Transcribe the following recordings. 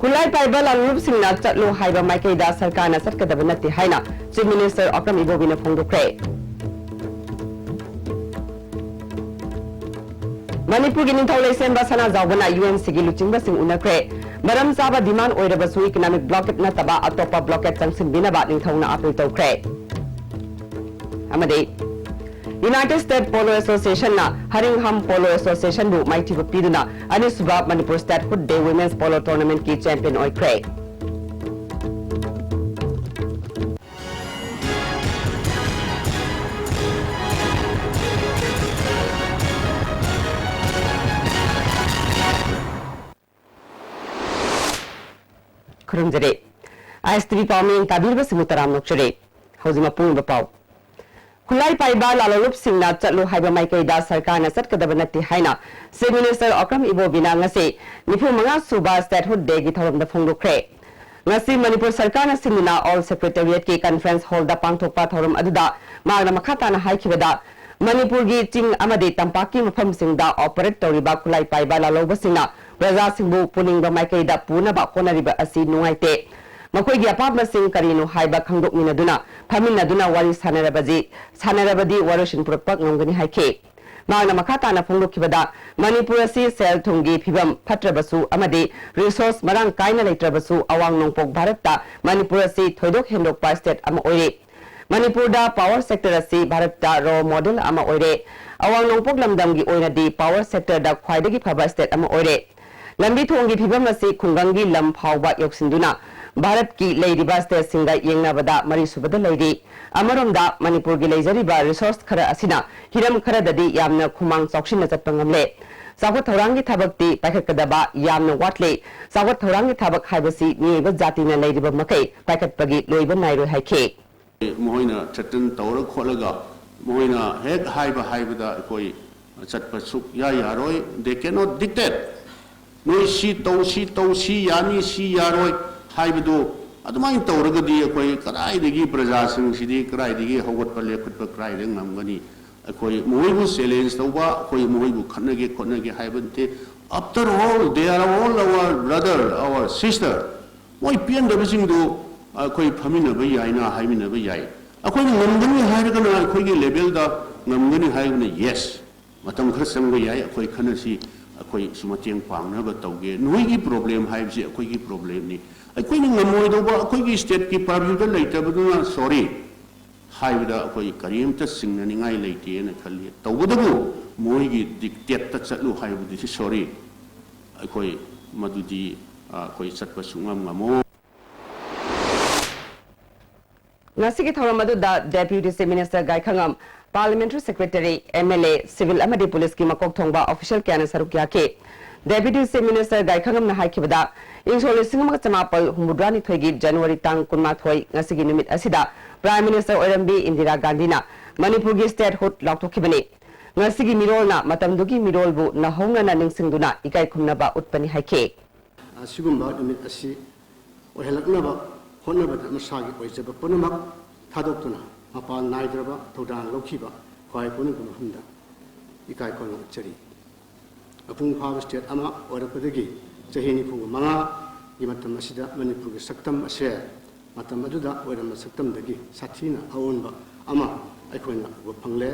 Kulai Paibal Alup Singna Chatlu Haiba Maikeda Sarkana Satkadabanati Haina, Chief Minister Okram Ibobina Pongdokre. Manipuri Nintole Semba Sana Zawana UN Sigilu Chimbasing Unakre. Maram Saba demand Oidabasu economic blockade Nataba Atopa blockade Tangsim Binaba Nintona Apil Tokre. Amade United States Polo Association na Haringham Polo Association bu Mighty Piduna Anisuba Manipur Statehood Day Women's Polo Tournament ki champion Oikre. Kurumjare IS3 Pawming Tabirba Simutaram Nokchare Hozima Pung Bapau Kulai Paiba Lalup Singna Chatlu Haiba Maikeda Sarkana Satkadabanati Haina, Chief Minister Okram Ibobina Ngasi, Nipu Manga Suba Statehood Day Githaram the Pongdokre. Ngasi Manipur Sarkana Singna All Secretariat Ki Conference Hall da Pangthokpa Thoram Aduda, Magna Makhatana Haikibada, Manipur gi Ching Amadi Tampaki Mafam Singda Operate Toriba Kulai Paiba Laluba Singna, Raza Singbu Puningba Maikeda Punaba Konariba Asi Nuaite. Makoigi apabna sing karino haiba khangdok minaduna phaminaduna wari sanarabadi warushin purpak ngongani haike magna makhata na phongdokibada Manipur si sel thungi phibam phatrabasu amadi resource marang kaina leitrabasu awang nongpok bharatta Manipur si thoidok hendokpa state ama oire Manipur da power sector si bharatta raw model ama oire awang nongpok lamdamgi oinadi power sector da khwaidagi phaba state ama oire lambi thongi phibam asi khungangi lam phawba yoksinduna Bharat ki Lady State Singa Yengnabada Marisubada Lady Amaronda Manipur gi Lejariba resource khara asina hiram khara dadi yamna khumang sokshin natpangamle Sawat Thorangi Thabakti Pakakadaba Yamna Watle Sawat Thorangi Thabak Haibasi Niba Jatina Lady Makai Pakatpagi Loiba Nairo Hake Moina Chatan Tora Kolaga Moina Head Haiba Haibada Koi Chatpasuk Yaroi they cannot dictate no she yani she yaroi Haibu, Adamai Toragadi, Karai, Brazil, City, Cry, Howard Pale, Crying, Mamgani, a Koi Moibu Salins, the Wa, Koi Moibu, Konagi, Haibante. After all, they are all our brother, our sister. Why Pian the Wishing do a Koi Pamina Bayana, Haimina Bayai. A Koi Namgani Haigana, Koi Lebelda, Namgani Haigana, yes. Matam Krasam Bayai, a Koi Kanasi, a Koi Sumatian Pang, never Toge, no problem, Haibsi, a Koi problem. I couldn't know a state keeper later, but sorry. Hiveda, a Karim to sing and I lady and a Kali. Tawadabu, Moigi dictate that Satu Hived is sorry. I koi Madudi, Koi Satpasumamo. Nasiki Thoramadu, Deputy Chief Minister Gai Khangam, Parliamentary Secretary, MLA, Civil Amadi Police Kimakok Thongba, Official Kiana Sarukyake. Deputy Chief Minister Gai Khangam na haikibada Insole Singama Chamapal Humudrani Thoigi January Tang Kunma Thoi Ngasigi Numit Asida Prime Minister Orambi Indira Gandhina Manipur gi statehood lautokibani Ngasigi Mirolna Matamdugi Mirolbu Nahonga na Ningsingduna Ikai Khumnaba Utpani haike Sigumba Numit Asi Ohelaknaba Honaba Masagi Oizaba Punamak Tadoktuna Mapal Naidraba Todan Lokiba Kwai Punukuma Hunda Ikai Kono Cheri Apung Power State Ama or Padagi, Jahini Pu Manga, Imatam Asida, Manipur Saktam Asher, Matamaduda, or Saktam Dagi, Satina, Aunba, Ama, Ikona, Wapangle.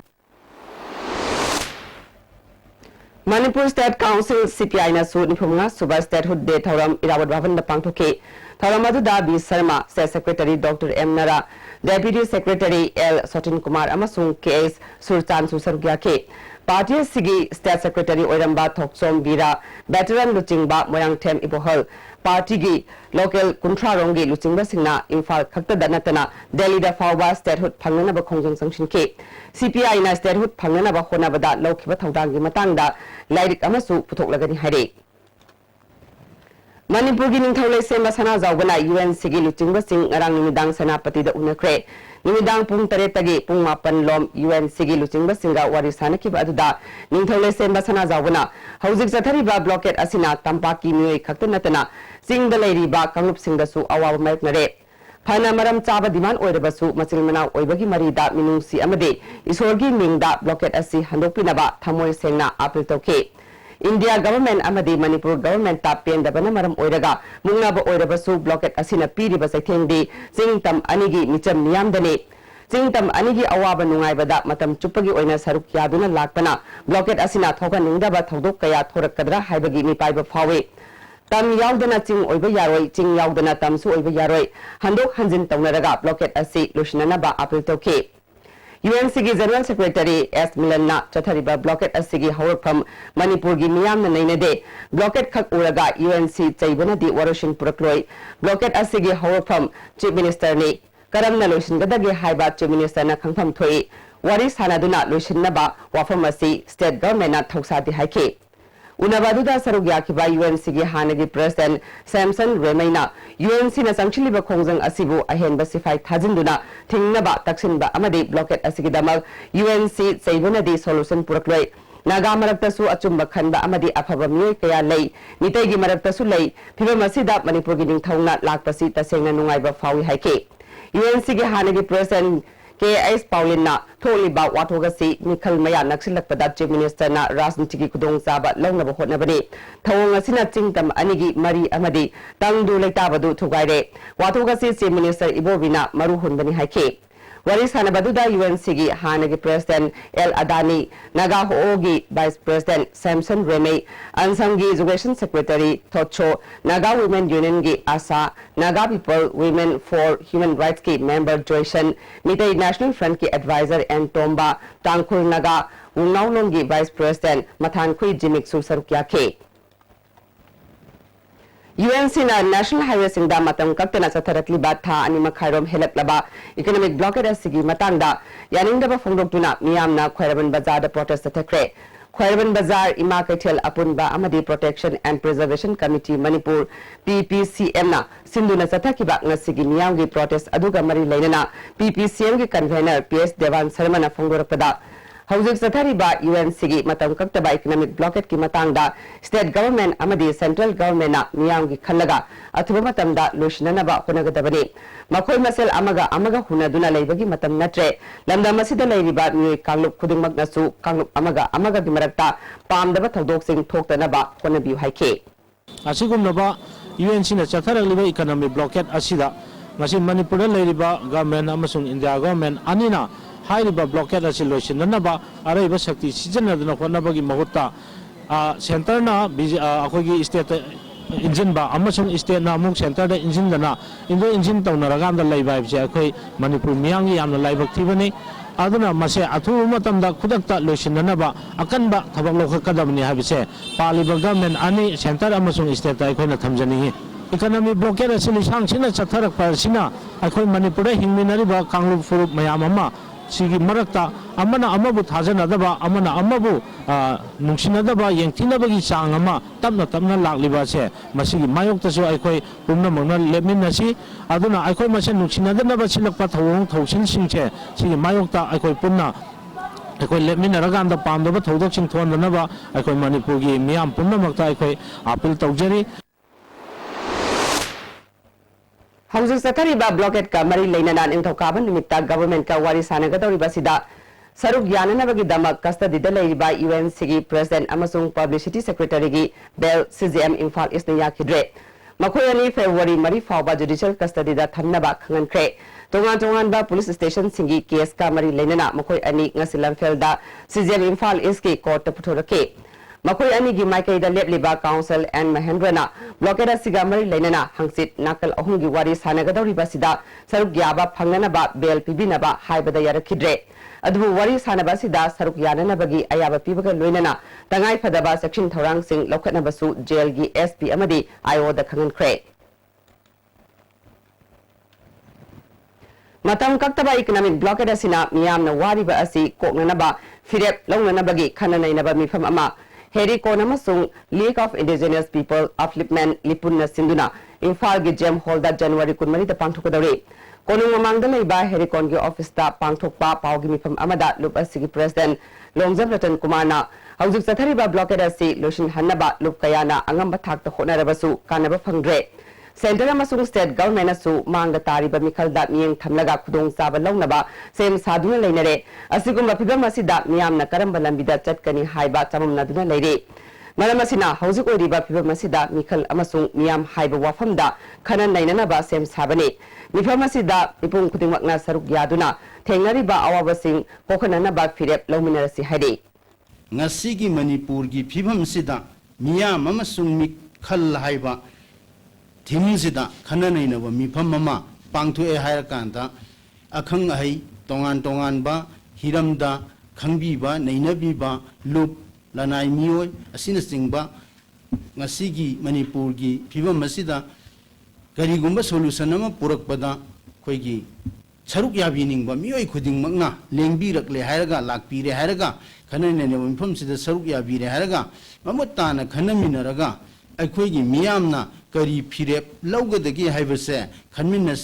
Manipur State Council CPI na su Nipumanga Suba Statehood Day Thoram Irawad Bhavan na Pangthoke Thoramadu B Sarma State Secretary Dr. M Nara Deputy Secretary L Sotin Kumar amasung KS Surchan Susarugyake Party Sigi State Secretary Oiramba Thoksom Bira Veteran Luchingba Moyang Tem Ibohol Party gi local Kuntrarongi Luchingba Singna Infal Khakta Danatana Delhi da Fawba Statehood Phangna ba Khongjong Sangshin ke CPI na Statehood Phangna ba Khona bada Lokhiba Thawdangi matangda Lairik amasu Putoklagani Hare Manipur gi Ningthaulai Semba Sana Zawgana UN Sigi Luchingba Sing Arang Nimidang Sanapati da Unakre Nimidang Pung Taretagi Pung Mapan Lom UN Sigi Luchingba Singa Warisana Kiba Aduda Ningthaulai Semba Sana Zawgana Hauzik Zathariba Blockade Asina Tampaki Mioi Khaktanatana Sing the Lady Ba Kangup Sing the Su Awa Maiknare Phana Maram Chaba Diman Oirabasu Masilmana Oibagi Marida Minungsi Amade Isorgi Mingda Blockade Asi Handopinaba Thamoi Sengna Apil Toke India government amadi Manipur government ta pendabana maram oiraga mungnaba oirabasu blockade asina piriba saithengdi jingtam anigi micham niyamdani jingtam anigi awaba nungaibada matam chupagi oina saruk yaduna lakpana blockade asina thoga ningdaba thodok kaya thorakadra haibagi mipaiba phawi tam yaudana ching oiba yaroi ching yaudana tam su oiba yaroi handok hanjin tawnaraga blockade asi lushinanaba apil toki UNCG General Secretary S. Milanna Chathariba blockade asigi hawrpham Manipur gi miyamna nainade blockade khak uraga UNC chaibana di waroshin purakloi blockade asigi hawrpham Chief Minister ni karamna loishingadagi haiba Chief Minister na khangpham thoi wari sanaduna loishinnaba wafam asi state government na thoksadi haike Unabaduda Sarugyaki by UNCG Hanagi President Samson Remaina UNC na Sangchiliba Kongjang Asibu Ahen Basifai Tazinduna Tingnaba Taksinba Amadi blockade Asigidamal UNC Saibunadi Solution Purakloi Naga Maraktasu Achumba Khanba Amadi Afaba Mui Kaya Lay Nitegi Maraktasu Lay Piba Masida Manipur Giding Tauna Lakpasi Tasena Nungaiba Fawi Haike UNCG Hanagi President KS Paulina Toliba Watogasi Nikal Maya Naksilakpada Chief Minister na Rasnitigi Kudong Saba Longnaba Hotnabani Tawanga Sina Chingtam Anigi Mari Amadi Tangdu Lektabadu Tugaire Watogasi Chief Minister Ibovina Maruhunbani Haike Waris Hanabaduda UNCG Hanagi President El Adani Naga Hoogi Vice President Samson Reme Ansangi Education Secretary Tocho Naga Women Union Gi Asa Naga People Women for Human Rights Ki Member Joyshan Mitai National Front Ki Advisor and Tomba Tangkul Naga Wungnaunon Gi Vice President Mathankui Jimik Susarukya Ke UNC na National Highway Singda Matam Kaptana Satharakli Batha Anima Khairom Helaklaba Economic Blockade Asigi Matangda Yaningdaba Fongdoktuna Miyamna Khwairaban Bazar da protest atakre Khwairaban Bazar Ima Kaithel Apunba Amadi Protection and Preservation Committee Manipur PPCM na Sinduna Sathakiba Ngasigi Miyamgi protest aduga mari lainana PPCM gi convener PS Devan Sarmana Fongdorapada Houzik Sathariba UNCG Matam Kaktaba Economic Blockade ki matangda State Government Amadi Central Government na Miyamgi Khallaga Athuba Matamda Lushinanaba Hunagadabani Makoi Masel Amaga Hunaduna Laibagi Matam Natre Lamda Masida Lairiba Mui Kanglup Kudingmak Nasu Kanglup Amaga Gimarakta Pamdaba Thodok Sing Thoktanaba Hunabiu Haike Asigumnaba UNC na Chatharaliba Economic Blockade Asida Masi Manipur Lairiba Government Amasung India Government Anina Haiba blockade as solution, Nanaba, Araba Sakti, Season of the Nabagi Mahota, Center na Akogi State engine ba, Amazon State Namuk Center the engine na, in the engine town Raganda Laiba, Jakoi, Manipur Miyangi, and the Live Activity, Aduna Mase, Atumatam da Kudakta Lucian Nanaba, Akanba, Tabaloka Kadamni Habise, Paliba government, Ani, Center Amazon State, Ikona Tamjani. Economic blockade as Silisang Sina Chatarak Parsina, Akoi Manipur, Himinariba, Kanglu Furup Mayamama. Sigi Marakta, Amana Amabu Hazanadaba, Amana Amabu, Nunsinadaba, Yankinabagi Sangama, Tamna Laklibase, Masigi Mayoktaso, Ikoi, Pumna Leminasi, Aduna, Ikoi Masan Nunsinadaba Silapatawong, Tosin Sinche, Sigi Mayokta, Ikoi Pumna, Ikoi Lemina Raganda Pandaba, Todoxing Tondanaba, Ikoi Manipugi, Miam Pumna Makta, Ikoi, Apil Togeri. Houzik Sathariba blockade ka mari lainanan inthokaban nimitta government ka wari sanagadoriba sida Saruk Yananabagi Damak custody da lairiba UNCG President Amasung Publicity Secretary gi Bell CGM Imphal East na yakidre Makoyani February mari fawba judicial custody da thamnaba khangankre Tongan ba police station singi case ka mari lainana makoy ani ngasilam felda CGM Imphal East ki court ta puthorake Makoi ani gi Maikai da Lepliba Council and Mahendrana blockade Sigamari Lainana Hangsit Nakal Ahungi Wari Sanagadori Basida Saruk Yaba Panganaba Bel Pibinaba Haibada Yarakidre Adu Wari Sanabasida Saruk Yanabagi Ayaba Pibaga Luinana Tangai Fadaba Section Torang Sing Lokanabasu Jail gi SP Amadi Io the Kangan Kre Matam Kaktaba Economic Blockade Asina Miyam na Wariba Asi Koknanaba Firep Longanabagi Kananainaba Mifam Ama Heri Konamasung League of Indigenous People Upliftment Lipunna Sinduna Imphal gi Gem Hall da January kunmari da pangthokadore Konung mamangda leiba Heri Kon gi office da pangthokpa pawgi mifam amada lup asigi president Longjam Ratan Kumarna Houzik Sathariba blockade asi Lushin Hannaba lup kayana angamba thakta honarabasu kanaba phangdre Center amasung state government asu mangda tariba mikhalda miyeng thamlaga khudong saba longnaba sem saduna leinare asigumba phibam asida miyamna karamba lambida chatkani haiba chamamna duna leire Maram asina hauzik oiriba phibam asida mikhal amasung miyam haiba wafamda khana nainanaba sem sabani mifam asida mipung khudingmakna saruk yaduna thengnariba awabasing kokhananaba phirep lawminarasi haide ngasigi manipur gi phibam sida miyam amasung mikhal haiba thimsida khana nainaba mifam mama pangthu e hairakanta akhang hai tongan tongan ba hiramda khangbiba nainabiba lup lanai mioi asina singba ngasigi manipur gi phibam masida karigumba solution ama purakpada khoigi saruk yabiningba mioi khuding makna lengbirakle hairaga lakpire hairaga khanane ne mifam sida saruk yabire hairaga mamutana khanaminaraga aikhoigi miyamna kari phirep lawgadagi haibase khanminna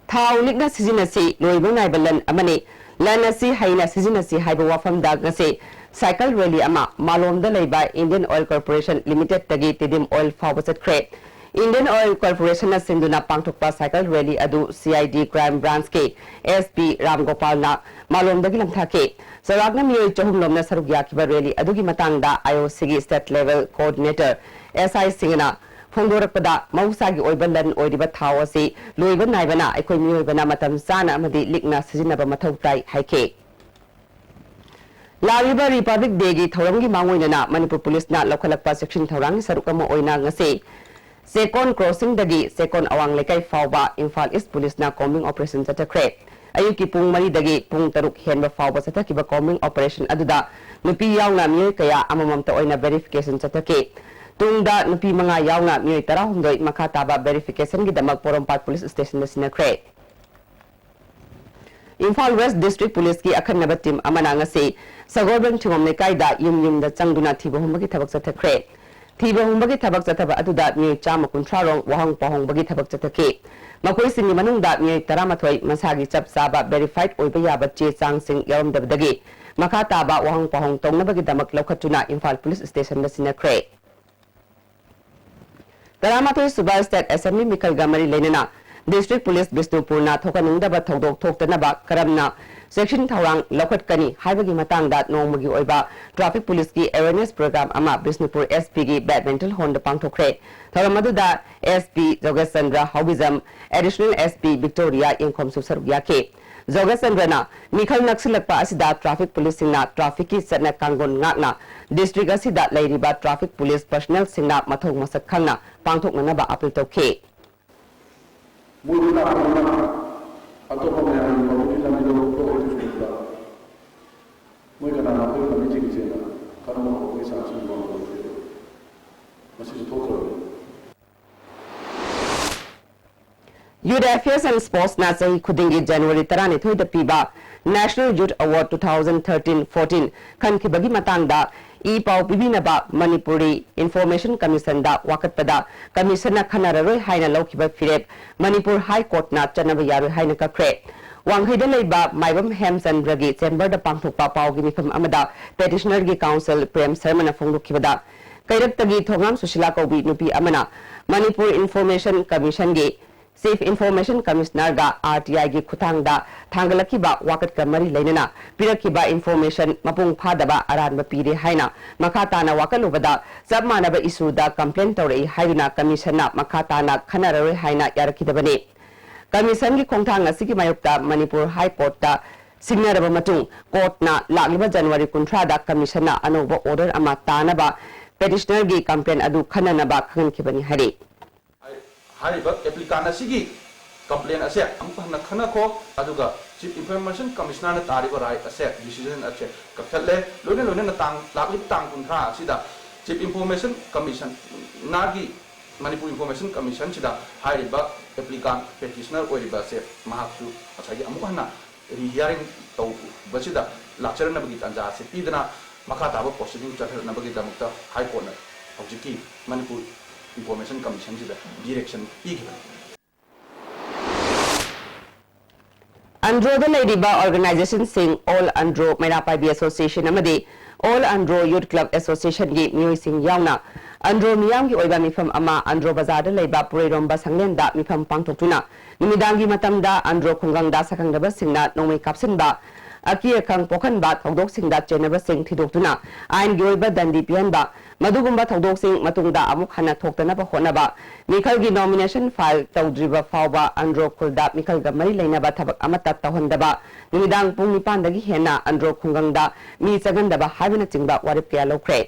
Thau likna sizinasi loibang naibalan amani lanasi haina sizinasi haiba wafam da ngasi cycle rally ama malom da leiba Indian Oil Corporation Limited tagi tidim oil fawbasat kre Indian Oil Corporation na sinduna pangthokpa cycle rally adu CID crime branch ke SP Ram Gopal na malom da gilam thake saragna miyoi chahum lomna saruk yakiba rally adu gi matang da IOC gi state level coordinator SI Singna Fondorakpada Mausagi Oibalan Oidiba Tawasi, Louiban Naibana, Economibana Matam Sana, Madi Ligna Sizinaba Matautai, Haike. Lariba Republic Degi, Torangi Mangwinana, Manipur Police na Lokalapa Section Torang, Sarukama Oina Ngase. Second crossing Dagi, second Awang Lekai Fauba, Infal East Police na combing operation at a crate. Ayuki Pung Mari Dagi, Pung Taruk Henba Fauba Satakiba combing operation Aduda, Nupi Yauna Mirkaya, Amamamta Oina verification Satake. Tungda nupi mga yauna miyoi tara hundoi makataba verification gi damak Porompat Police Station na sinakre. Infal West District Police ki akhan team amana ngasi sagorban chungom ne kaida yum da changduna thiba humbagi thabak chathakre. Thiba humbagi thabak chathaba aduda miyoi chama kuntrarong wahang pahong bagi thabak chathake. Makoi singi manungda miyoi tara mathoi masagi chap saba verified oiba yaba che chang sing yarum dabdagi makataba wahang pahong tongnabagi damak lokhatuna Infal Police Station na sinakre. Taramatoi Subal State Assembly Mikal Gamari Lenina District Police Bisnupur na thokanungdaba thodok thoktanaba karamna section thawang lokhat kani haibagi matangda nongmagi oiba traffic police ki awareness program ama Bisnupur SP gi badminton hall da pangthokre tharamaduda SP Jogasandra Haubizam additional SP Victoria Inkom Subsaruk yake Jogasandra Mikal Naksilakpa asida traffic police singna traffic ki satna kangon ngakna district asida lairiba traffic police personnel singna mathong masak khangna pangthoknaba apil tokhe Muduna atau pemain pemain kami dulu itu sudah. Mereka nak apa kami cik cik lah. Karena mau kami sangat semua masih total. Youth Affairs and Sports na sahi khudingi January tarani thoi da piba National Youth Award 2013-14 kan ki bagi matangda e pau bibinaba Manipuri Information Commission da wakatpada commission na khanararoi haina laukiba firep Manipur High Court na chanaba yaroi haina kakre wanghaida leiba maibam Hemsan Ragi chamber da pangthokpa pau gi mifam amada petitioner gi council Prem Sharma na phonglukibada kairap tagi thongam Sushila Kobi nupi amana Manipur Information Commission gi Chief Information Commissioner ga RTI gi khutangda thangalakiba wakat ka mari leinana pirakiba information mapung phadaba aranba pire haina makhatana wakalubada sabmanaba issue da complaint tawrei haina commission na makhatana khanaroi haina yarakidabani commission gi khongthang asigi mayukta Manipur High Court ta signaraba matung court na lagliba January 13 da commission na anoba order ama tanaba petitioner gi complaint adu khananaba khankibani hari Hariba applicant asigi complaint ase ampa na khana ko aduga chief information commissioner na tariba rai ase decision ase kakhalle lone na tang lakli tang kunthra asida chief information commission nagi Manipur Information Commission sida hariba applicant petitioner oiriba ase mahaksu asagi ampa na hearing to basida lecture na bagi tanja ase pidana makata ba proceeding chathar na bagi damukta high court na objective Manipur Information Commission sida direction igiba Andro the Ladyba Organization Sing All Andro Mainapai Association Amadi All Andro Youth Club Association gi Mui Sing Yauna Andro Miyam gi Oiba Mifam Ama Andro Bazar the Laiba Puriromba Sanglenda Mifam Pangtokuna Nimidangi Matamda Andro Kungang da Sakangdaba Singna Nomi Kapsenba अकी अखंग पोखनबा थौदोकसिंगदा चेनबसिंग थिदोक्तुना आइनगी ओइबा दंडी पिहनबा मदुगुम्बा थौदोकसिंग मतुंगदा अमुक हना थोक्तनबा होनबा मिखलगी nomination file तौद्रिबा फावबा अंड्रो खुलदा मिखलगा मरी लेनबा थबक अमता तहनदबा निमिदांग पुंग निपानदगी हेना अंड्रो खुंगंगदा मी चगंदबा हाइबना चिंगबा वारिप कया लौख्रे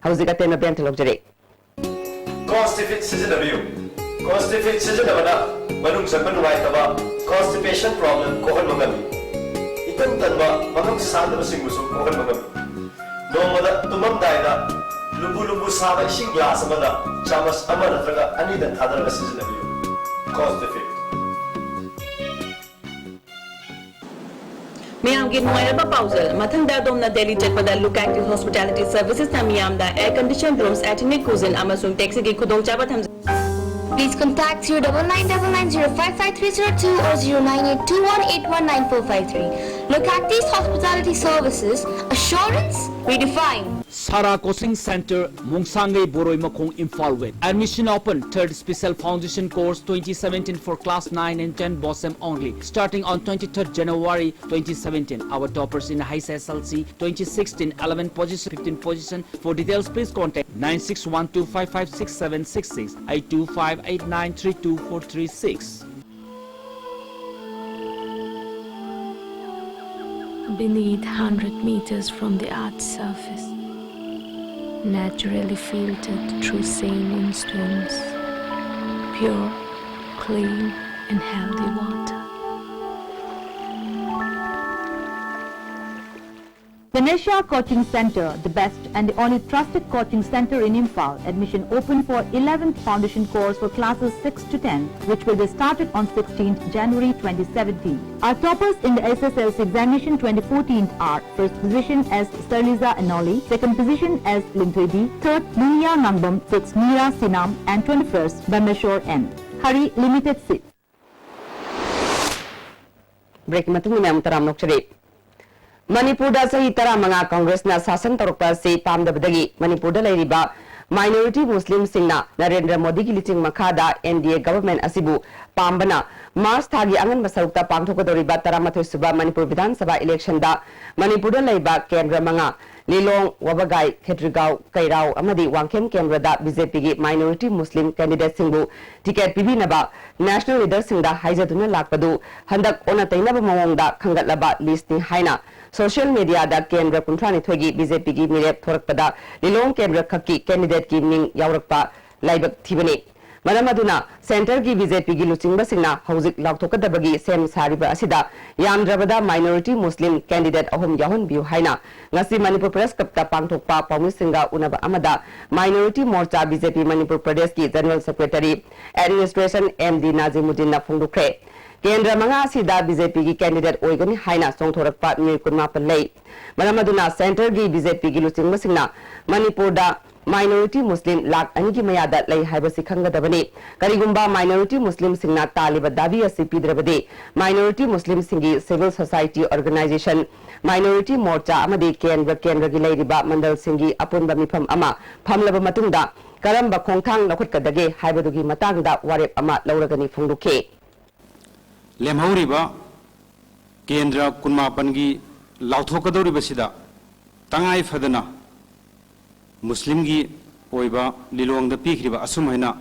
हौजिका तेना bent लोकजरे Constipate seasonabio. Constipate seasonabana manung sanban waitaba constipation problem kohan mangami. Ikan tanba manung sandaba singmusu kohan mangami. Nomada tumam daida lubu saba ising glass amada chamas amana traga anida thadaraga seasonabio. Constipate. Miyam ki nuwairaba pausal mathangda domna Delhi jetpada look active hospitality services na miyamda air conditioned rooms ethnic cuisine amasung taxi ki khudongchaba tham. Please contact 0999055302 or 0982181945. Look at these hospitality services. Assurance redefined. Sara Coaching Center, Mungsangai Boroi Makong Imphal West. Admission open, 3rd Special Foundation Course 2017 for Class 9 and 10 BOSM only. Starting on 23rd January 2017. Our toppers in High SSLC 2016, 11 position, 15 position. For details, please contact 9612556766, 82589324336. Beneath 100 meters from the Earth's surface, naturally filtered through saline stones, pure, clean and healthy water. Ganesha Coaching Center, the best and the only trusted coaching center in Imphal. Admission open for 11th foundation course for classes 6 to 10, which will be started on 16th January 2017. Our toppers in the SSLC examination 2014 are first position as Sterliza Anoli, second position as Lintwedi, third Lunia Nangbam, sixth Mira Sinam, and 21st Bameshore N. Hurry, limited seats. Break matung ni amtaram nokchare. Manipur da sahi tara manga Congress na sasan tarukpa se pamdabadagi Manipur da lairiba minority Muslim singna Narendra Modi ki liching makhada NDA government asibu pambana Mars thagi angan masarukta pangthokadoriba taramathoi suba Manipur Vidhan Sabha election da Manipur da laiba kendra manga Lilong Wabagai Khetrigau Kairau amadi Wangkhem Kendra da BJP gi minority Muslim candidate singbu ticket pibinaba national leader singda haijaduna lakpadu handak ona tainaba mawongda khangatlaba list ni haina social media da Kendra Kuntrani Thogi BJP gi mirep thorakpada Lilong Kendra khaki candidate ki ming yaurakpa laibak thibani Manamaduna center ki BJP gi luchingba singna hauzik laukthokadabagi sem sariba asida yamdrabada minority Muslim candidate ahum yahon biu haina ngasi Manipur Press Kapta pangthokpa Paumi Singha unaba amada minority morcha BJP Manipur Pradesh ki general secretary administration MD Nazimuddin na phongdukre Kendra manga asida BJP gi candidate oigani haina songthorakpa mi kunmapal lei Manamaduna center gi BJP gi luchingba singna Manipur da minority Muslim lak anigi mayada lay haibasi khangadabani karigumba minority Muslim singna taliba davi asi pidrabade minority Muslim singi civil society organization minority morcha amadi kendra gi layriba mandal singi apunba mifam ama phamlaba matungda karamba khongthang lakhutkadage haibadugi matangda warep ama lauragani phongdukhe lemhauriba kendra kunmapangi lauthokadoribasida tangai fadana Muslim gi oiba lilong da pikriba asum haina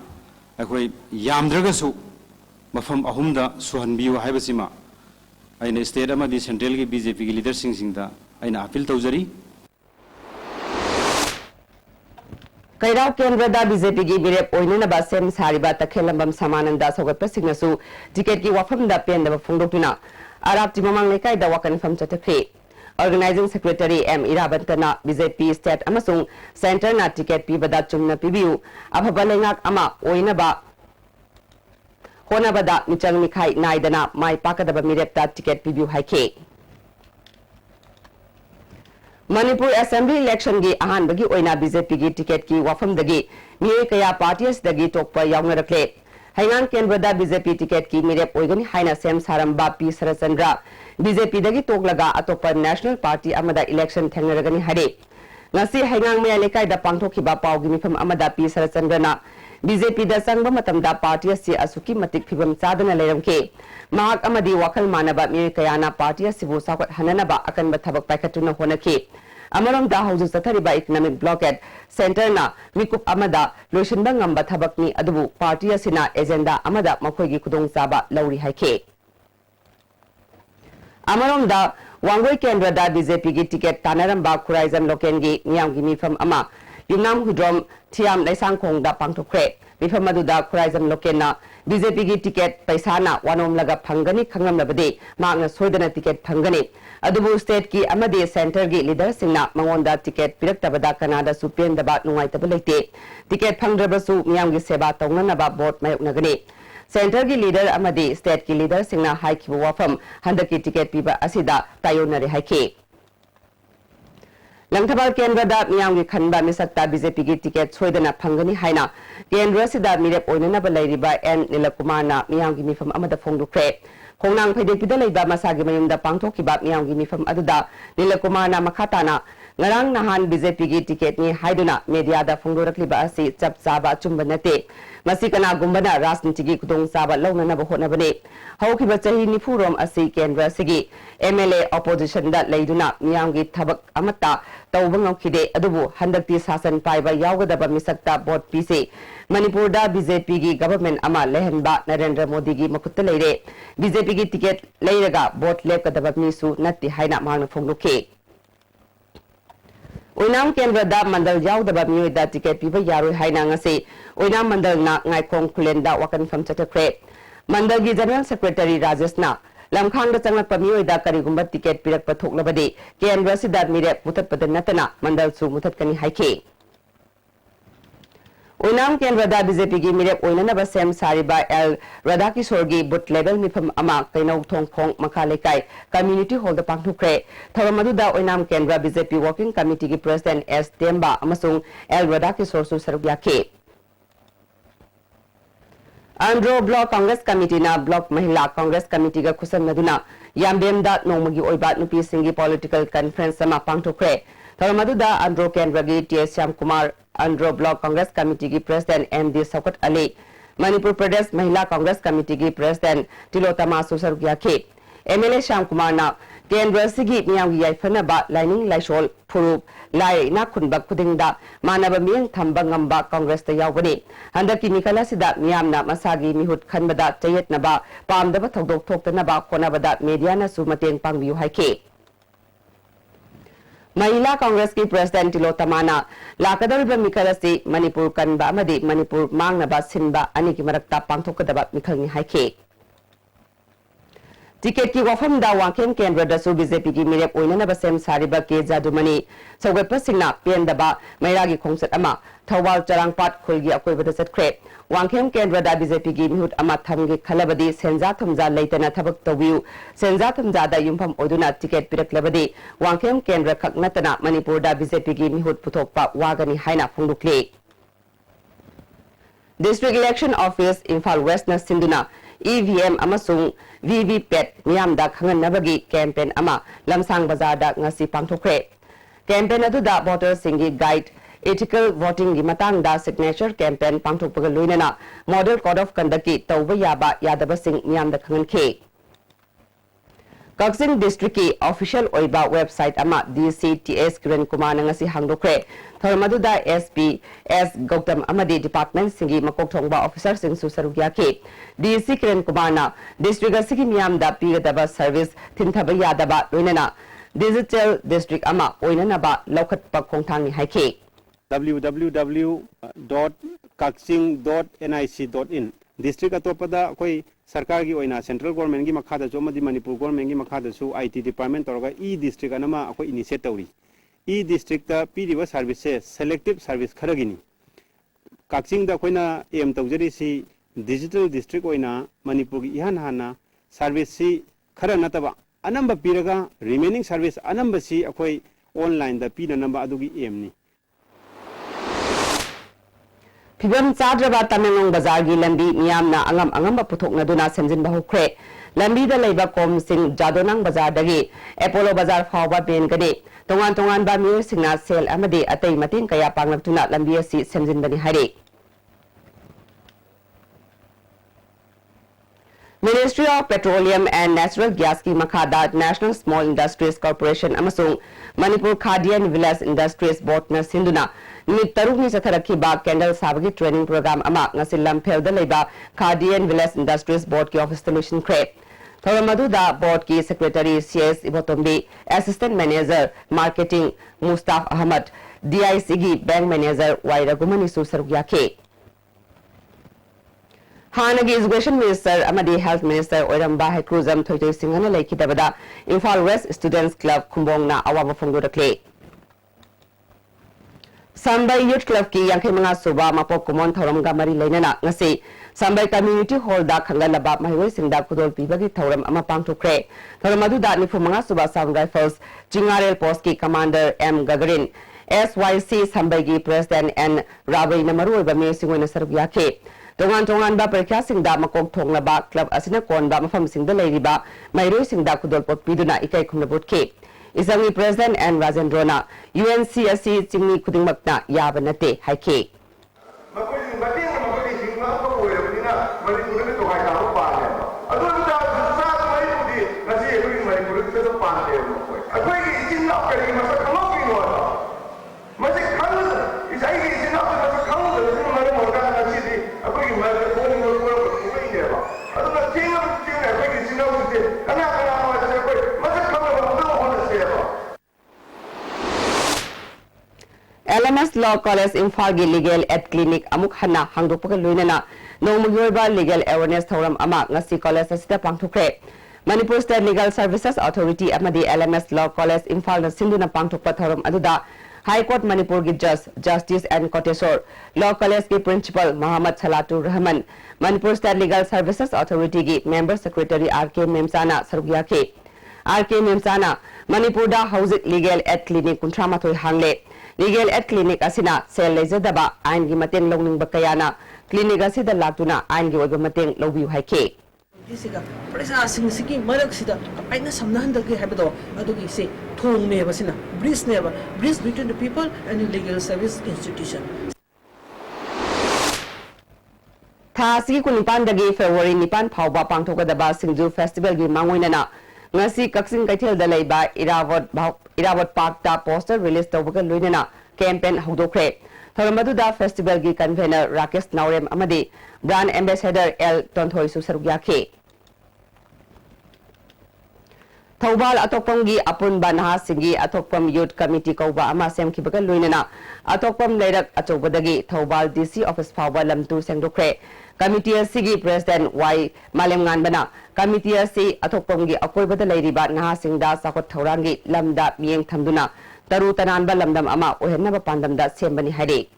akhoi yamdragasu mafam ahumda suhanbiu haibasima aina state amadi central gi BJP gi leader singda aina appeal tawjari Kairau Kendra da BJP gi mirep oinana ba sem sariba takhelambam samananda sogatpa singnasu ticket gi wafam da pen da phongdoktuna arab timamang lekai da wakan fam chatakhe Organizing Secretary M. Irabantana BJP State Amasung Center na ticket pibada chungna pibiu abhabalengak ama oinaba honabada michang mikhai naidana mai pakadaba mirepta ticket pibiu haike Manipur Assembly election gi ahan bagi oina BJP gi ticket ki wafam dagi miye kaya parties dagi tokpa yaungna rakle Haingan Kendra BJP ticket ki mirep oigani haina sem saramba P Sarachandra BJP dagi toglaga atopa national party amada election thengnaragani hare ngasi haingang me lekai da pangthokhiba pawgi mifam amada P Sarachandra na BJP da sangba matamda party asi asuki matik phibam chadana leiramke mahak amadi wakal manaba mi kayana party asibu sakot hananaba akanba thabak paikhatuna honake amaram da hauju sathariba economic blockade center na mikup amada loishinba ngamba thabakni adubu party asina agenda amada makhoigi khudong chaba lauri haike amaram da wangoi kendra da BJP gi ticket tanaramba khuraizam lokengi miyamgi mifam ama yumnam hudrom thiam laisang khong da pangthokre mifam aduda khuraizam lokena BJP gi ticket paisana wanom laga phangani khangam labade magna soidana ticket phangani adubu state ki amade center gi leader singna mangonda ticket piraktabada kanada supen daba nungai tabaleite ticket phangdrabasu miyamgi seba tongnana ba vote mayoknagani center ki leader amade state ki leader singna haiki wafam handaki ticket piba asida tayonare haike Langthabal Kendra da miyamgi khanba misakta BJP gi ticket soidana phangani haina Kendra sida mirep oinana ba lairiba N Nilakumar na miyamgi mifam amada phongdukre khongnang phaidek pida leiba masagi mayumda pangthokiba miyamgi mifam aduda Nilakumar na makhatana ngarang nahan BJP gi ticket ni haiduna media da phongdorakliba asi chap chaba chumba nate masi kana gumbana rajniti gi khudong chaba launana ba honabane haukiba chahi nifurom asi Kendra sigi MLA opposition da leiduna miyamgi thabak amata tawbang khide adubu handakti sasan paiba yawgadaba misakta bot pise Manipur da BJP gi government ama lehenba Narendra Modi gi makutta leire BJP gi ticket leiraga bot lepkadaba misu natti haina mangna phongluke Oinam Kendra da mandal yawdaba miyuida ticket piba yaroi haina ngase Oinam mandal na ngaikong kulenda wakan fam chatakre mandal gi general secretary Rajesh na lamkhang da changlakpa miyuida karigumba ticket pirak pathoklabade Kendra sida mirep mutatpada natana mandal su mutatkani haike Oinam Kendra da BJP gi mirep oinana sem sariba L Radhakishore gi but level mifam ama kainau thongphong makhalekai community hall da pangthukre tharamadu da Oinam Kendra BJP working committee gi president S Temba amasung L Radhakishore su saruk yake Andro Block Congress Committee na Block Mahila Congress Committee ga khusan naduna yambem da nongmagi oiba nupi singi political conference sama pangthukre tharamadu da Andro Kendra gi TS Syam Kumar Andro Block Congress Committee ki President MD Saukat Ali, Manipur Pradesh Mahila Congress Committee ki President Tilotama Susarugya ke, MLA Syam Kumar na Kendra sigi miyamgi yaifana ba lining laishol phurup lai na khunba khudingda manaba miyang thamba ngamba Congress ta yawbani handaki mikala sida miyamna masagi mihut khanbada chayetna ba pamdaba thodok thoktana ba khonabada media na su mateng pangbiu haike Mahila Congress ki President Tilotamana lakadariba mikalasi Manipur kanba amadi Manipur mangnaba sinba ani ki marakta pangthokadaba mikhalni haike Ticket ki wafam da wangkem Kendra da su BJP ki mirep oinana sem sariba ke jadumani sawgatpa singna pendaba mairagi khongsat ama thawal charangpat khulgi akoibada satkre wangkem Kendra da BJP ki mihut ama thamgi khalabadi senja thamja leitana thabak tawiu senja thamja da yumpham oduna ticket piraklabadi wangkem Kendra khaknatana Manipur da BJP ki mihut puthokpa wagani haina phungdukle District Election Office Imphal West na sinduna EVM amasung VVPAT miyamda khanganabagi campaign ama lamsang bazar da ngasi pangthokre campaign aduda voters singi guide ethical voting gi matang da signature campaign pangthokpaga loinana model code of conduct ki tawba yaba yadaba sing miyamda khanganke Kaksing district ki official oiba website ama DCTS Kiran Kumar ngasi hangdokre tharmaduda SP S Gautam amadi department singi makok thongba officer sing susarugya ke DC Kiran Kumar na district asigi miyamda pigadaba service thintaba yadaba loinana digital district ama oinana ba laukhatpa khongthang ni haike www.kaksing.nic.in district atopada koi सरकार की ओइना central government की मखादा जो मदि Manipur government की मखादा सु IT department तोरगा E district अनमा अखो initiate तौरी ई district ता पीरिबा services selective service खरगिनी काक्सिंग दा कोइना एम तौजरी सी डिजिटल डिस्ट्रिक्ट ओइना मणिपुर की इहान हाना सर्विस सी खरा नतबा अनंबा पीरगा रिमेनिंग सर्विस अनंबा सी अखोई ऑनलाइन दा पीना नंबर अदुगी एम नि Phibam Chadraba Tamenglong Bazar gi lambi miyamna angam puthoknaduna semjinba hokre lambi da leiba kom sing Jadonang Bazar dagi Apollo Bazar phawba ben gade tongan ba miyo singna sel amade atei mating kaya panglaktuna lambi asi semjinbani hare Ministry of Petroleum and Natural Gas ki makhada National Small Industries Corporation amasung Manipur Khadian Village Industries Board na sinduna nimit taruk ni satharakhiba candle sabagi training program ama ngasi lamphel da leiba Khadian Village Industries Board ki office solution kre Thoramaduda Board ki Secretary CS Ibotombi Assistant Manager Marketing Mustaf Ahmad DICG Bank Manager Waira Gumani su sarugya ke Hanagi Education Minister Amadi Health Minister Oiramba Hakruzam Thoitoi Singhana Laikidabada Imphal West Students Club Kumbongna Awaba Fongdurakle Sambai Youth Club ki Yankhe Manga Suba Mapok Kumon Thoramga Mari Lainana ngasi Sambai Community Hall da Khangalaba Mahoi Singda Kudol Pibagi Thoram Ama Pangthokre Thoramadu da Nifu Manga Suba Sound Rifles Jingarel Post ki Commander M Gagarin SYC Sambai gi President and Rabai Namaru Bame Singwena Sarugya ke Tongan ba parikya singda makok thongna ba club asina kon ba mafam singda leiriba mairoi singda kudol pot piduna ikai khumna bot ke isangi president and Rajendrona UNCSC chingni khudingmakna yaba nate haike LMS Law College Imphal gi Legal Aid Clinic amuk hana hangdokpaga loinana nongmugiba legal awareness thoram ama ngasi college asida pangthokre Manipur State Legal Services Authority amadi LMS Law College Imphal na sinduna pangthokpa thoram aduda High Court Manipur gi Justice and Kotesor Law College ki Principal Muhammad Salatur Rahman Manipur State Legal Services Authority gi Member Secretary RK Memsana sarugya ke RK Memsana Manipur da Housing Legal Aid Clinic kuntramathoi hangle Legal Aid Clinic asina sel lezadaba ain gi mateng longning bakayana clinic asida latuna ain gi oiba mateng lobiu haike disiga presa sing siki marak sida aina samnahan dagi habado adugi se thong ne basina bridge between the people and the legal service institution Thasi kunipan dagi February nipan phawba pangthokadaba Singju Festival gi mangoinana ngasi Kaksing Kaithel da leiba Irawat Park da poster release tawbaga loinana campaign hawdokre thoramadu da festival gi convener Rakesh Naurem amadi brand ambassador L Tonthoi su sarugya ke Thawbal atokpam gi apunba naha singi atokpam youth committee kauba ama semkibaga loinana atokpam leirak achobadagi Thawbal DC office phawba lamtu sengdokre Committee Sigi President Y Malemngan Bana Committee Si Atokpomgi Akoibada Leiriba Naha Singda Sakot Thaurangi Lamda Mieng Thamduna Taru Tananba Lamdam Ama Ohenaba Pandamda Sembani Hari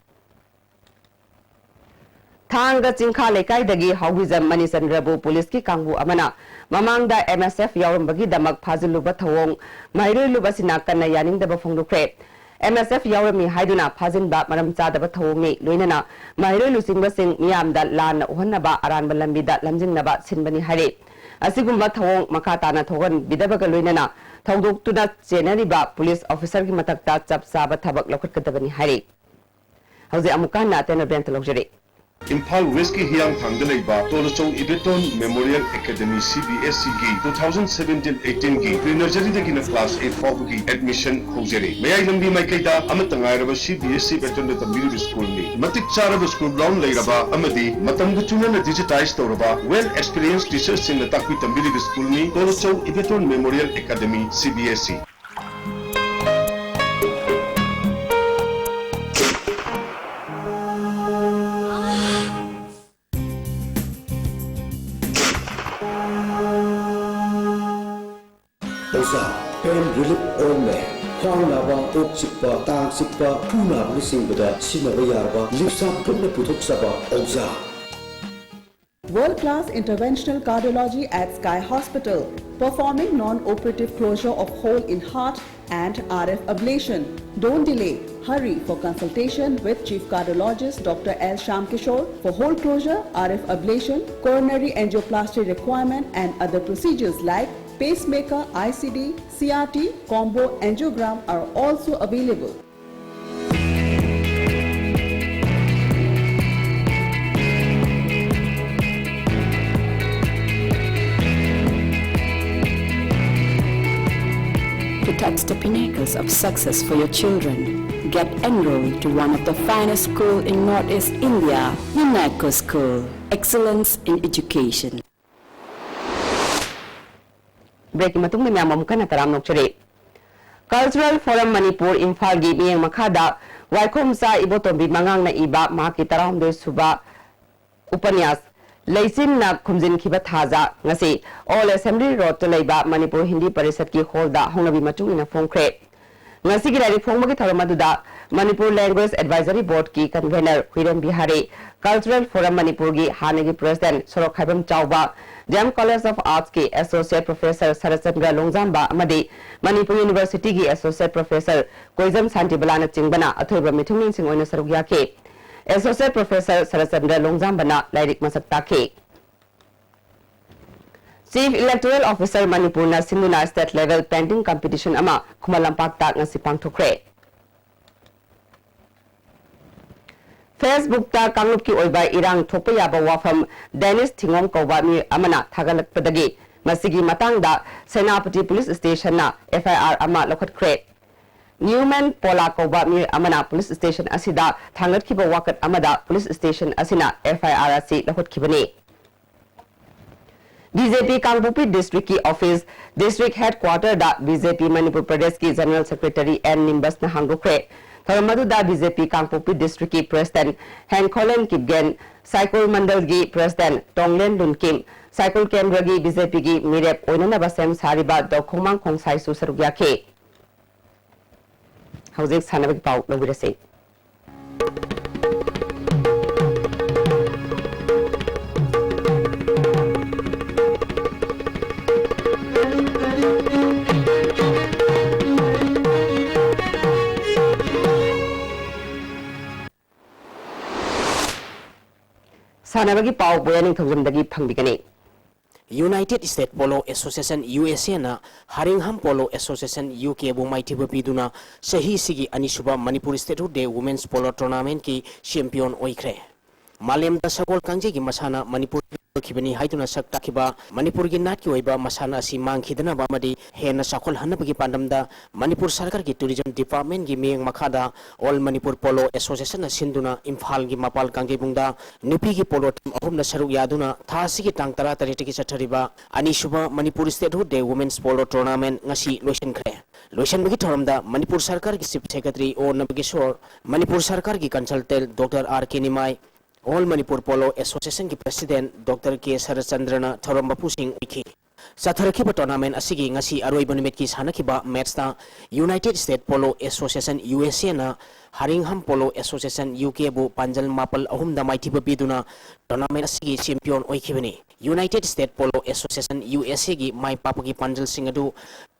Thanga Chingkha Lekai Dagi Hawizam Manisan Rabu Police ki Kangbu Amana Mamangda MSF Yawambagi Damak Phaziluba Thawong Mairoi Lubasina Kanna Yaningdaba Phongdukre MSF Yawami Haiduna Phazin Ba Maram Chadaba Thawongi Loinana Mairoi Lusingba Sing Miyamda Lana Uhanaba Aranba Lambida Lamjingnaba Sinbani Hari Asigumba Thawong Makatana Thogan Bidabaga Loinana Thawdoktuna Chenariba Police Officer ki matakta Chap Saba Thabak Lokhatkadabani Hari Hauze Amukana Tena Brent Luxury Imphal West ki Hiang Thangda leiba Tolachong Ibeton Memorial Academy CBSC gi 2017-18 gi pre-nursery dagi na class 8 fawba gi admission hojare mayai lambi maikaida amatangai raba CBSC Beton da middle school ni matik charaba school ground leiraba amadi matam guchuna na digitize tawraba well experienced teachers sing na takpi tambiri school ni Tolachong Ibeton Memorial Academy CBSC Pain relief ointment, Hong Lava, Oak Sipa, Tang Sipa, Puna Blissing Buddha, Sinavayarba, Lipsa, Puna Putuk Saba, Oza. World-class interventional cardiology at Sky Hospital, performing non-operative closure of hole in heart and RF ablation. Don't delay. Hurry for consultation with Chief Cardiologist Dr. L. Shamkishore for hole closure, RF ablation, coronary angioplasty requirement and other procedures like pacemaker, ICD, CRT, combo angiogram are also available. to touch the pinnacles of success for your children? Get enrolled to one of the finest schools in Northeast India, UNACO School. Excellence in Education. Breaking matung na miyamam ka na taram nokchare. Cultural Forum Manipur Imphal gi miyang makada waikhom sa ibotombi mangang na iba maki taram de suba upanyas leisin na khumjin khiba thaja ngasi All Assembly Road to leiba Manipur Hindi Parisad ki hall da hongnabi matung ina phongkhre ngasi gi rari phongma gi tharam aduda Manipur Language Advisory Board ki convener Hiram Bihari Cultural Forum Manipur gi hanagi president Sorok Khaibam Chauba Jam College of Arts ki Associate Professor Sarachandra Longzamba amadi Manipur University ki Associate Professor Koizam Santibalana Chingbana athoiba mithungin sing oina sarugya ke Associate Professor Sarachandra Longzambana lairik masak takhe Chief Electoral Officer Manipur na Sinduna State Level Painting Competition ama Khumalampak ta ngasi pangthokre Facebook ta kanglup ki oiba irang thokpa yaba wafam Dennis Thingom koba mi amana thagalak padagi masigi matangda Senapati Police Station na FIR ama lokhatkre Newman Pola koba mi amana Police Station asida thangat khiba wakat amada Police Station asina FIR asi lokhatkibani BJP Kangpupi District ki Office District Headquarter da BJP Manipur Pradesh ki General Secretary N Nimbas na hangukre Tharmadu da BJP Kangpupi District ki President Hankolen Kipgen Cycle Mandal ki President Tonglen Dunkim Cycle Kendra ki BJP ki Mirep Oinana Basem Sariba Dokhomang Khongsai Su Sarugya ke Hauzik Sanabik Pau Lobirase Sanabagi Pau Boyaning Thomdagi Pangdigani United States Polo Association USA na Haringham Polo Association UK bu maitiba piduna sahi sigi anisuba Manipur State Day Women's Polo Tournament ki champion oikre Malem da sagol kangje gi masana Manipur khibani haiduna sak takiba Manipur gi nat ki oiba masana si mang khidana ba madi hena sakol hanabagi pandamda Manipur Sarkar ki Tourism Department gi meng makhada All Manipur Polo Association na sinduna Imphal gi mapal kangge bungda nupi gi polo team ahum na saruk yaduna thasi gi tang tara tari ki chathariba ani suba Manipur State Day Women's Polo Tournament ngasi loisin khre loisin bagi thoramda Manipur Sarkar gi Chief Secretary O Nabageshwar Manipur Sarkar gi consultant Dr. R.K. Nimai All Manipur Polo Association ki President Dr. K. Sarachandrana Tharamba Pusing Wiki. Satharaki tournament asigi ngasi aroi banimit ki sanakiba match na United States Polo Association USA na Haringham Polo Association UK bu panjal mapal ahum da maiti biduna tournament asigi champion oikibani. United States Polo Association USA gi mai papagi panjal singadu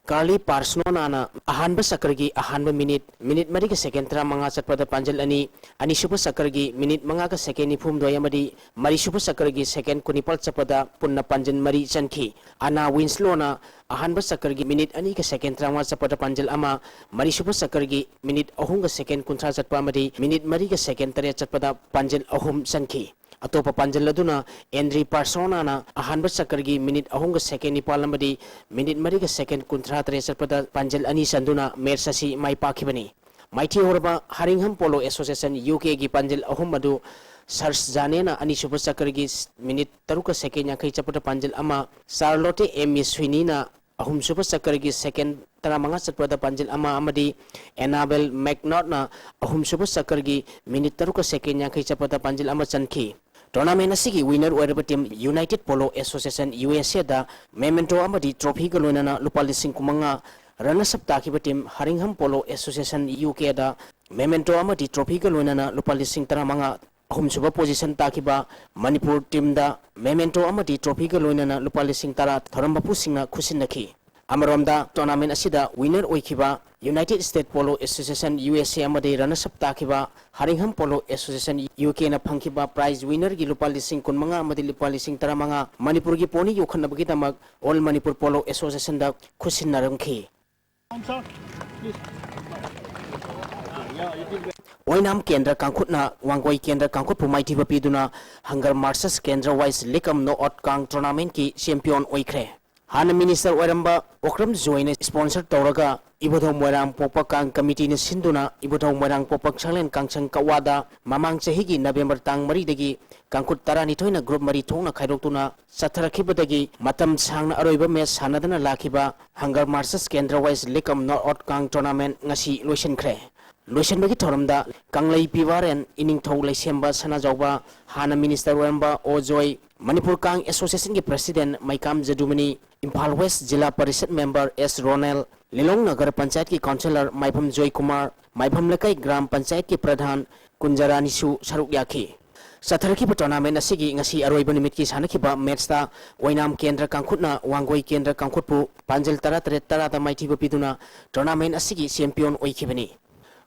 Carly Parsnona na ahanba sakargi ahanba minute mari ka second tra mga satpada panjal ani supa sakargi minute mga ka second ni phum doya mari supa sakargi second kunipal sapada punna panjal mari chanki ana Winslow na ahanba sakargi minute ani ka second tra mga sapada panjal ama mari supa sakargi minute ahung ka second kuntra satpa mari minute mari ka second tare satpada panjal ahum chanki Atopa panjal laduna Henry Parsona na ahanba sakargi minute ahunga second nipal namadi minute mari ka second kuntra tresar pada panjal ani sanduna mersasi mai pakibani maiti horba Haringham Polo Association UK gi panjal ahum madu Sars Janena ani super sakargi minute taruka second yakai chapata panjal ama Charlotte M Sweeney na ahum super sakargi second tara mga satpada panjal ama amadi Annabel McNaught na ahum super sakargi minute taruka second yakai chapata panjal ama chanki Tournament asigi winner oiraba team United Polo Association USA da memento amadi trophy galona na lupa lising kumanga runners up takiba team Haringham Polo Association UK da memento amadi trophy galona na lupa lising tara mga ahum suba position takiba Manipur team da memento amadi trophy galona na lupa lising tara tharamba pusing na khusin nakhi Amaromda tournament asida winner oikiba United States Polo Association USA amadi runners up takiba Haringham Polo Association UK na phangkiba prize winner gi lupa lising kun mga amadi lupa lising tara mga Manipur gi poni yokhan bagi tamag All Manipur Polo Association da khusin narangki Oinam Kendra Kangkutna Wangoi Kendra Kangkut Pumai Tiba Piduna Hangar Marses Kendra Wise Likam No Out Kang Tournament ki champion oikre Hana Minister Oiramba Okram Join sponsor Toraga Ibodong Moirang Popak Kang Committee ni Sinduna Ibodong Moirang Popak Changlen Kangchang Kawada Mamang Chahigi November Tang Mari Degi Kangkut Tarani Toina Group Mari Tongna Khairotuna Satharakibadagi Matam Sangna Aroiba Mes Sanadana Lakiba Hunger Marches Kendra Wise Likam North Kang Tournament Ngasi Lotion Kre Lotion Bagi Toramda Kanglai Pivaren Ining Tau Laisemba Sanajauba Hana Minister Wemba Ojoy Manipur Kang Association ki President Maikam Jadumani Imphal West Jilla Parishad Member S. Ronel Lilong Nagar Panchayat ki Councillor Maibham Joy Kumar Maibham Lakai Gram Panchayat ki Pradhan Kunjarani Su Saruk Yaki Satharaki tournament asigi ngasi aroiba nimit ki sanakiba match ta Wainam Kendra Kangkhutna Wangoi Kendra Kangkhutpu Panjal Tara Tara da Maitiba Piduna tournament asigi champion oikibani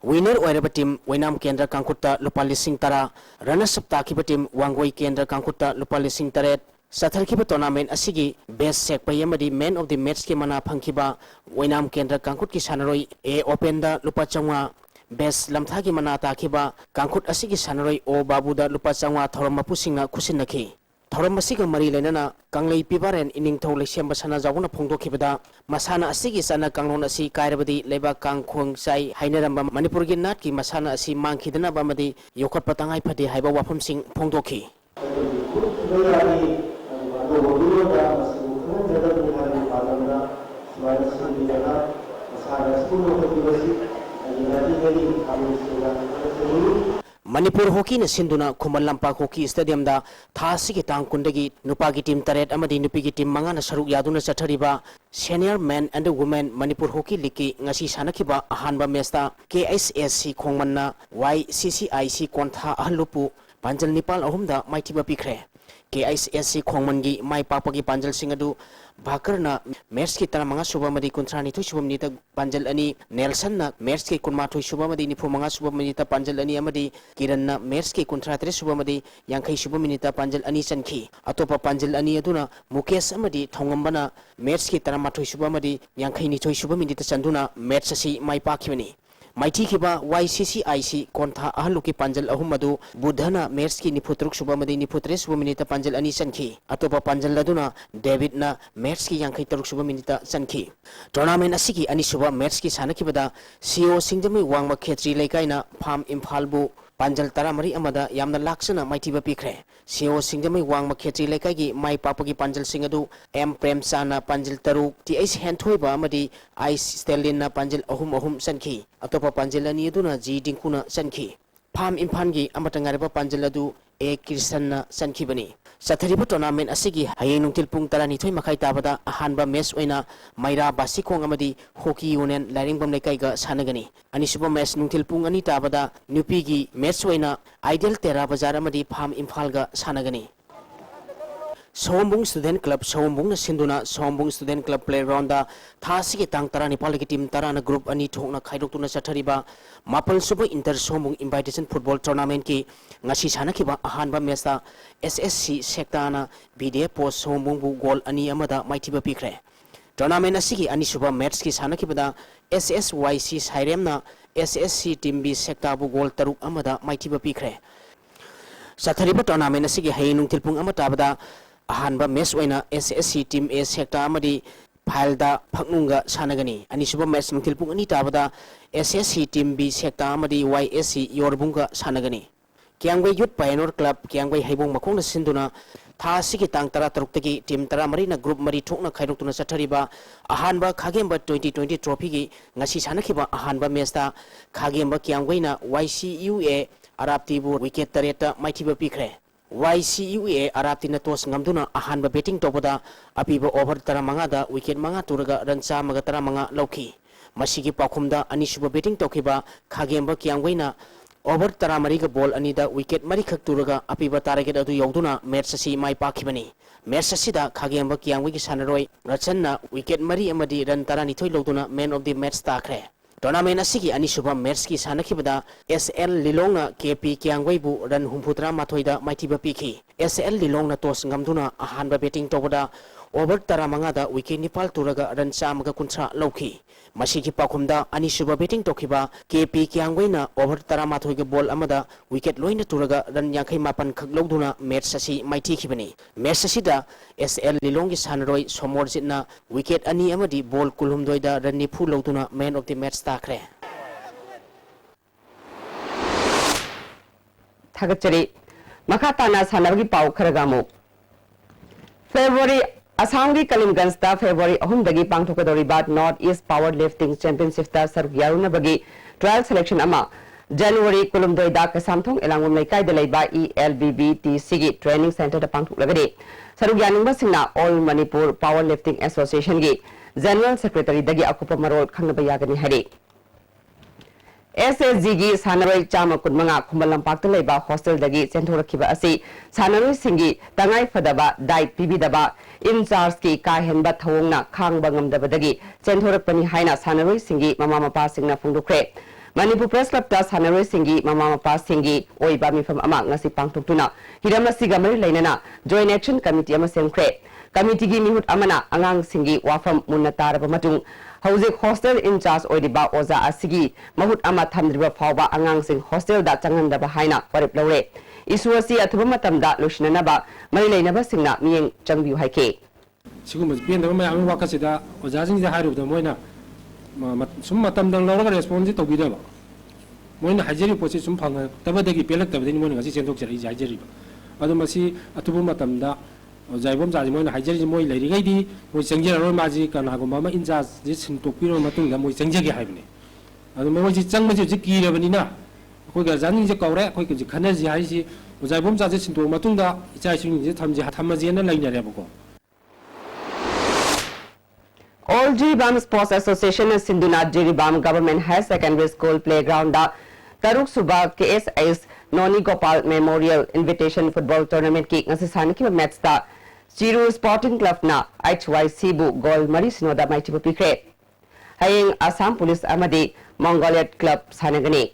Winner oiraba team Wainam Kendra Kangkhutta lupa lising tara runners up takiba team Wangoi Kendra Kangkhutta lupa lising taret Satharkiba tournament asigi best sekpa yamadi man of the match ki mana phangkiba Wainam Kendra Kangkhut ki sanaroi A open da lupa changwa best lamthagi mana takiba Kangkhut asigi sanaroi O babu da lupa changwa thoram mapusingna khusinaki thoram masiga mari lenana Kanglei Pivaren ining thau lesemba sana jawuna phongdokhibada masana asigi sana kanglon asi kairabadi leba kangkhong sai hainaramba Manipur gi nat ki masana asi mangkhidana bamadi yokhat patangai phade haiba wafam sing phongdokhi Manipur hockey na sinduna Khuman Lampak hockey stadium da thasi ki tang kundagi nupa ki team taret amadi nupi ki team manga na saruk yaduna chathariba senior men and women Manipur hockey league ngasi sanakhiba ahanba match ta KSSC khongmanna YCCIC kontha ahlupu panjal nipal ahumda maitiba pikre KSSC khongmangi mai papagi panjal singadu Bakarna match ki taramanga subamadi kuntrani thu subamnita panjal ani Nelson na match ki kunma thu subamadi ni phumanga subaminita panjal ani amadi Kiranna match ki kuntratre subamadi yankhai subaminita panjal ani chankhi atopa panjal ani aduna Mukesh amadi thongambana match ki tarama thu subamadi yankhai ni thu subaminita chanduna match asi mai pakhibani Maiti kiba YCCIC kontha ahluki panjal ahumadu Budhana match ki niputruk subamadi niputre subaminita panjal ani chankhi atopa panjal laduna David na match ki yankhai taruk subaminita chankhi tournament asigi ani suba match ki sanakibada CO Singjami Wangma Khetri Leikaina Pham Imphalbu Panjal Taramari Amada Yamna Laksana Maitiba Pikre CO Singjami Wangma Khetri Lekai Mai Papagi Panjal Singadu M Premsana Panjal Taruk TH Henthoiba Amadi Ice Stelina Panjal Ahum Sankhi Atopa Panjalani Duna G Dinkuna Sankhi Pham Imphangi Amatangariba Panjaladu A Kirsanna Sankhibani Sathariba tournament asigi hayeng nungtil pung tarani thoi makai tabada ahanba match oina Maira Basikong amadi hockey union Lairingbam Lekaiga sanagani anisuba match nungtil pung ani tabada nupi gi match oina Ideal Tera Bazar amadi Pham Imphalga sanagani Sombung Student Club Sombung na sinduna Sombung Student Club playground da thasi ki tang tarani palagi team tarana group ani thokna khaidok tuna chathariba mapal suba inter Sombung invitation football tournament ki ngasi sanakhiba ahanba match ta SSC sektana BDA post Sombung bu goal ani amada maitiba pikre tournament asigi ani suba match ki sanakibada SSYC Sairemna SSC team B sekta bu goal taruk amada maitiba pikre sathariba tournament asigi hayeng tilpung amata bada ahanba match oina SSC team A sector amadi Phalda Phaknunga sanagani anisuba match nungtilpung ani tabada SSC team B sector amadi YSC Yorbunga sanagani Kyangwai Youth Pioneer Club Kyangwai Haibong Makongna sinduna thasi ki tang tara taruk tagi team tara mari na group mari thokna khairok tuna chathariba ahanba Khagemba 2020 trophy gi ngasi sanakhiba ahanba match ta Khagemba Kyangwai na YCUA Arapti bu wicket tareta maithiba pikre YCUA Arapti na tos ngamduna ahanba betting topada apiba over tara manga da wicket manga turaga run chamaga tara manga lauki masigi pakhumda anisuba betting tokiba Khagemba Kyangwai na over tara mariga ball anida wicket mari khak turaga apiba target adu yauduna match asi mai pakhibani match asida Khagemba Kyangwai ki sanaroi Rachanna wicket mari amadi run tara ni thoi lauduna man of the match takre tournament asigi anisuba match ki sanakibada SL Lilong na KP Kyangwai bu ran humputra mathoida maitiba pikhi SL Lilong na tos ngamduna ahanba betting tobada over taramangada wicket nipal turaga ran chamaga kuntra lauki masigi pakhumda anisuba batting tokiba KP Kyangwaina over taramathoiga ball amada wicket loina turaga ran yankai mapan khagloduna match sasi maiti khibani match sasida SL Lilongi Sanroi Somorjitna wicket ani amadi ball kulhumdoida ran nifu loduna man of the match takre Thagachari Makatana Sanagi Pau Karagamu February Assamgi Kalimgansta February Ahumdagi Pangtokadoribat North East Powerlifting Championship ta Sargyaruna Bagi trial selection ama January Kulumdoida Kasamthong Elangum Laikai Delaiba ELBB Sigi Training Center da Pangtoklagade Sarugyaningba Singna All Manipur Powerlifting Association gi General Secretary Dagi Akupa Marol Khangnaba Hari SSG gi Sanaroi Chama Kudmanga Kumbalam Pakta Laiba Hostel Dagi Centora Kiba Asi Sanaroi Singi Tangai Fadaba Diet Pibidaba in charge ki Kahenba Thawongna Khang Bangam Dabadagi Centora Pani Haina Sanaroi Singi Mama Mapa Singna Fundukre Manipur Press Club ta Sanaroi Singi Mama Mapa Singi Oiba Mifam Ama Ngasi Pangtuktuna Hirama Sigamari Lainana Joint Action Committee Ama Semkre Committee gi Mihut Amana Angang Singi Wafam Munataraba Matung Hauzik hostel in charge oidiba oza asigi mahut ama thamdriba phawba angang sing hostel da changandaba haina warip lawre isuasi athuba matamda lushinanaba mari leinaba singna miyeng changbiu haike sigum piendaba mayam wakasida oza sing da haru da moina sum matamdang lawra response tobidaba moina hajeri posi sum phanga tabadagi pelak tabadini moina ngasi sendok jari hajeri adu masi athuba matamda Jaibom Jaji Moy Hajari Moy Lady Gadi, which Sanjay Romaji can have a mama in jazz, this in Tokyo Matunga, which Sanjay Havini. And the Moji Changmaji Ziki Ravanina, who got Zani Jakore, who could Kanazi Haji, was Jaibom Jaji into Matunda, it's actually the Tamji Hatamazi and Lina Rebuko. All Jiribam Sports Association and Sinduna Jiribam Government High Secondary School Playground Taruk Suba KSS Noni Gopal Memorial Invitation Football Tournament ki ngasisaniki match ta Chiru Sporting Club na HYC bu goal mari sinoda maitibu pikre hayeng Assam Police amadi Mongoliet Club sanagani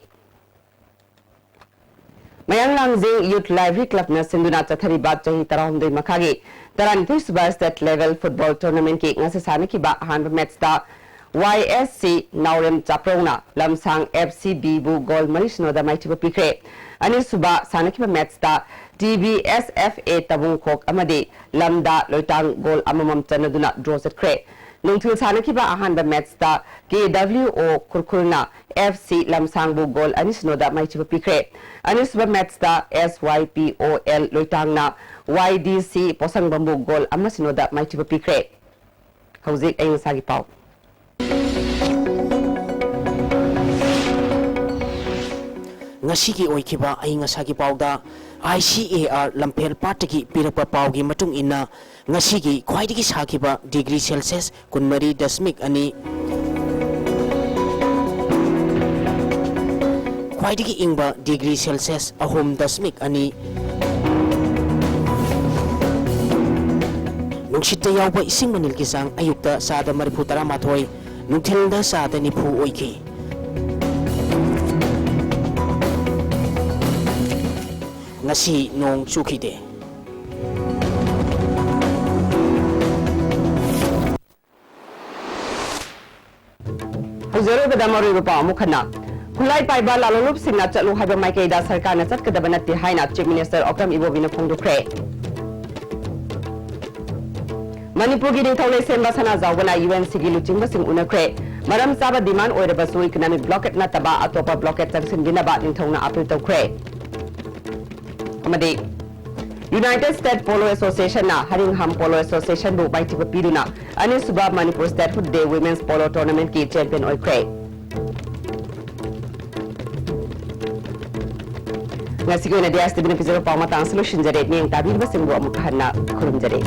Mayang Langjing Youth Library Club na Sinduna Chathari Bat Chahi Tarahumdoi Makagi Taranthi Suba State Level Football Tournament ki ngasisaniki ba hanba match ta YSC Naurem Chaprona Lamsang FCB bu goal mari sinoda maitibu pikre Ani Suba Sanakiba match ta TBSFA Tabung Kok Amadi Lamda Loitang goal Amamam Chanaduna draws at Cray. Nungtil Sanakiba Ahanda match ta KWO Kurkulna FC Lamsangbu goal Anisnoda Maitiba Pikre. Ani Suba match ta SYPOL Loitangna YDC Posang Bambu goal Amasinoda Maitiba Pikre. Hauzik Ayung Sagipau. Ngasigi oikiba ay ngasagi pawda ICAR Lampel Partiki pirapa pawgi matung ina ngasigi khwaidigi sakiba degree Celsius kunmari dasmik ani khwaidigi ingba degree Celsius ahom dasmik ani nungshita yawba ising manil kisang ayukta sada mariputara mathoy nungthilda sada nipu oiki ngasi nong chukide Huzuru badamari rupa mukhana Kulai paiba lalolup singna chatlu haiba maikei da sarkar na chatkadaba natti haina Chief Minister Okram Ibobina phongdukre Manipur gi ningthaulai semba sana zawbana UNC gi luchingba sing unakre maram chaba demand oirabasu economic blockade nataba atopa blockade changsinginaba ningthauna appeal tawkre Amadi United States Polo Association na Haringham Polo Association bu baitiba piruna ani suba Manipur Statehood Day Women's Polo Tournament ki champion oikre ngasi ko na dia stibina pizero pa matang solution jare ning tabi basing bu amukhanna khurumjare